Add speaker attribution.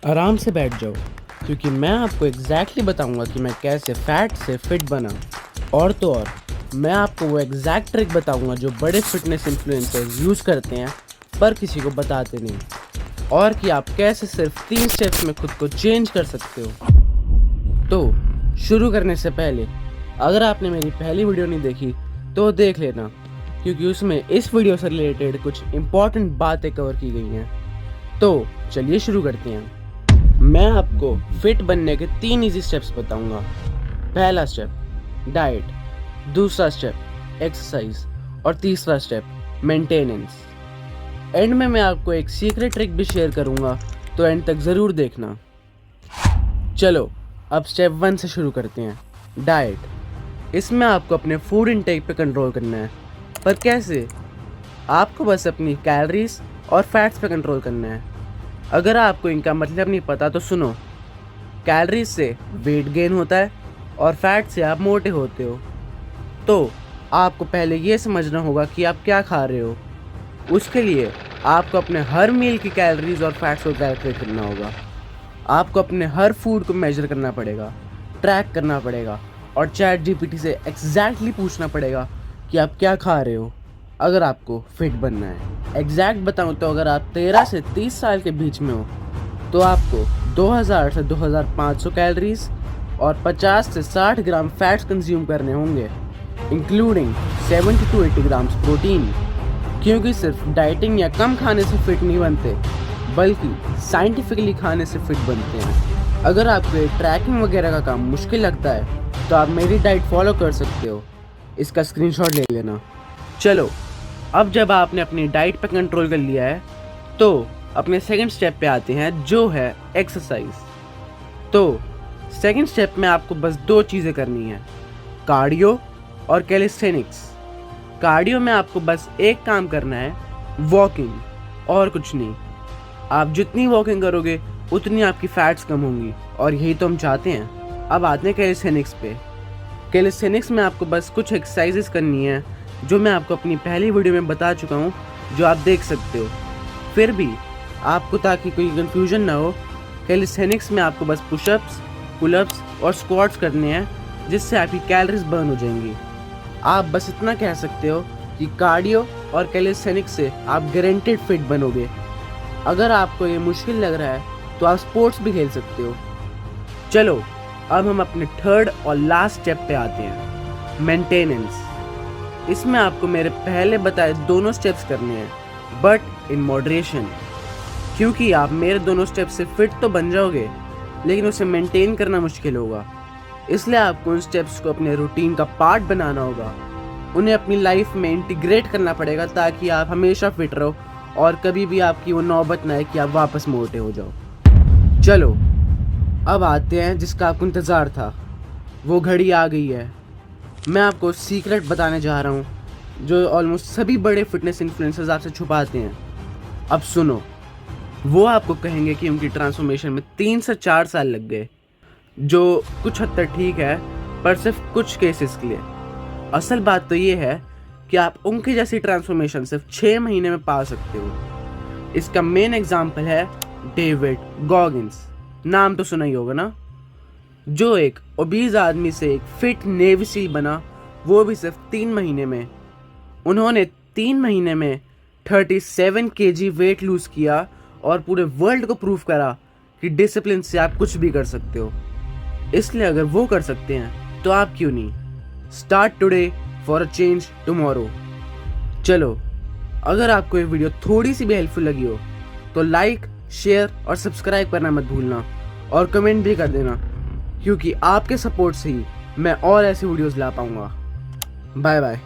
Speaker 1: आराम से बैठ जाओ क्योंकि मैं आपको एग्जैक्टली बताऊंगा कि मैं कैसे फैट से फिट बना। और तो और मैं आपको वो एग्जैक्ट ट्रिक बताऊंगा जो बड़े फिटनेस इन्फ्लुएंसर्स यूज़ करते हैं पर किसी को बताते नहीं, और कि आप कैसे सिर्फ 3 स्टेप्स में खुद को चेंज कर सकते हो। तो शुरू करने से पहले अगर आपने मेरी पहली वीडियो नहीं देखी तो देख लेना, क्योंकि उसमें इस वीडियो से रिलेटेड कुछ इम्पॉर्टेंट बातें कवर की गई हैं। तो चलिए शुरू करते हैं। मैं आपको फिट बनने के 3 इजी स्टेप्स बताऊंगा। पहला स्टेप डाइट, दूसरा स्टेप एक्सरसाइज और तीसरा स्टेप मेंटेनेंस। एंड में मैं आपको एक सीक्रेट ट्रिक भी शेयर करूंगा, तो एंड तक ज़रूर देखना। चलो अब स्टेप 1 से शुरू करते हैं, डाइट। इसमें आपको अपने फूड इनटेक पे कंट्रोल करना है। पर कैसे? आपको बस अपनी कैलोरीज और फैट्स पे कंट्रोल करना है। अगर आपको इनका मतलब नहीं पता तो सुनो। कैलोरीज से वेट गेन होता है और फैट से आप मोटे होते हो। तो आपको पहले ये समझना होगा कि आप क्या खा रहे हो। उसके लिए आपको अपने हर मील की कैलोरीज और फैट्स को कैलकुलेट करना होगा। आपको अपने हर फूड को मेजर करना पड़ेगा, ट्रैक करना पड़ेगा और चैट जीपीटी से एग्जैक्टली पूछना पड़ेगा कि आप क्या खा रहे हो अगर आपको फिट बनना है। एग्जैक्ट बताऊं तो अगर आप 13 से 30 साल के बीच में हो तो आपको 2000 से 2500 कैलोरीज और 50 से 60 ग्राम फैट्स कंज्यूम करने होंगे, इंक्लूडिंग 70 to 80 ग्राम्स प्रोटीन। क्योंकि सिर्फ डाइटिंग या कम खाने से फिट नहीं बनते, बल्कि साइंटिफिकली खाने से फिट बनते हैं। अगर आपको ये ट्रैकिंग वगैरह का काम मुश्किल लगता है तो आप मेरी डाइट फॉलो कर सकते हो, इसका स्क्रीनशॉट ले लेना। चलो अब जब आपने अपनी डाइट पे कंट्रोल कर लिया है तो अपने सेकंड स्टेप पे आते हैं, जो है एक्सरसाइज। तो सेकंड स्टेप में आपको बस 2 चीज़ें करनी है, कार्डियो और कैलिस्थेनिक्स। कार्डियो में आपको बस एक काम करना है, वॉकिंग, और कुछ नहीं। आप जितनी वॉकिंग करोगे उतनी आपकी फैट्स कम होंगी, और यही तो हम चाहते हैं। अब आते हैं कैलिस्थेनिक्स पे। कैलिस्थेनिक्स में आपको बस कुछ एक्सरसाइजेस करनी है जो मैं आपको अपनी पहली वीडियो में बता चुका हूँ, जो आप देख सकते हो। फिर भी आपको, ताकि कोई कंफ्यूजन ना हो, कैलिस्थेनिक्स में आपको बस पुशअप्स, पुलअप्स और स्क्वाट्स करने हैं, जिससे आपकी कैलोरीज बर्न हो जाएंगी। आप बस इतना कह सकते हो कि कार्डियो और कैलिस्थेनिक्स से आप गारंटेड फिट बनोगे। अगर आपको ये मुश्किल लग रहा है तो आप स्पोर्ट्स भी खेल सकते हो। चलो अब हम अपने थर्ड और लास्ट स्टेप पे आते हैं, मेंटेनेंस। इसमें आपको मेरे पहले बताए दोनों स्टेप्स करने हैं, बट इन मॉडरेशन। क्योंकि आप मेरे दोनों स्टेप से फिट तो बन जाओगे, लेकिन उसे मेंटेन करना मुश्किल होगा। इसलिए आपको उन स्टेप्स को अपने रूटीन का पार्ट बनाना होगा, उन्हें अपनी लाइफ में इंटीग्रेट करना पड़ेगा, ताकि आप हमेशा फिट रहो और कभी भी आपकी वो नौबत ना आए कि आप वापस मोटे हो जाओ। चलो अब आते हैं जिसका आपको इंतज़ार था, वो घड़ी आ गई है। मैं आपको सीक्रेट बताने जा रहा हूँ जो ऑलमोस्ट सभी बड़े फिटनेस इन्फ्लुएंसर्स आपसे छुपाते हैं। अब सुनो, वो आपको कहेंगे कि उनकी ट्रांसफॉर्मेशन में 3 से 4 साल लग गए, जो कुछ हद तक ठीक है, पर सिर्फ कुछ केसेस के लिए। असल बात तो ये है कि आप उनकी जैसी ट्रांसफॉर्मेशन सिर्फ 6 महीने में पा सकते हो। इसका मेन एग्जाम्पल है डेविड गॉगिंस। नाम तो सुना ही होगा ना, जो एक ओबीज आदमी से एक फिट नेवी सील बना, वो भी सिर्फ 3 महीने में। उन्होंने 3 महीने में 37 kg वेट लूज़ किया और पूरे वर्ल्ड को प्रूव करा कि डिसिप्लिन से आप कुछ भी कर सकते हो। इसलिए अगर वो कर सकते हैं तो आप क्यों नहीं। Start today for a change tomorrow. चलो अगर आपको ये वीडियो थोड़ी सी भी हेल्पफुल लगी हो तो लाइक, शेयर और सब्सक्राइब करना मत भूलना, और कमेंट भी कर देना, क्योंकि आपके सपोर्ट से ही मैं और ऐसी वीडियोस ला पाऊंगा। Bye bye.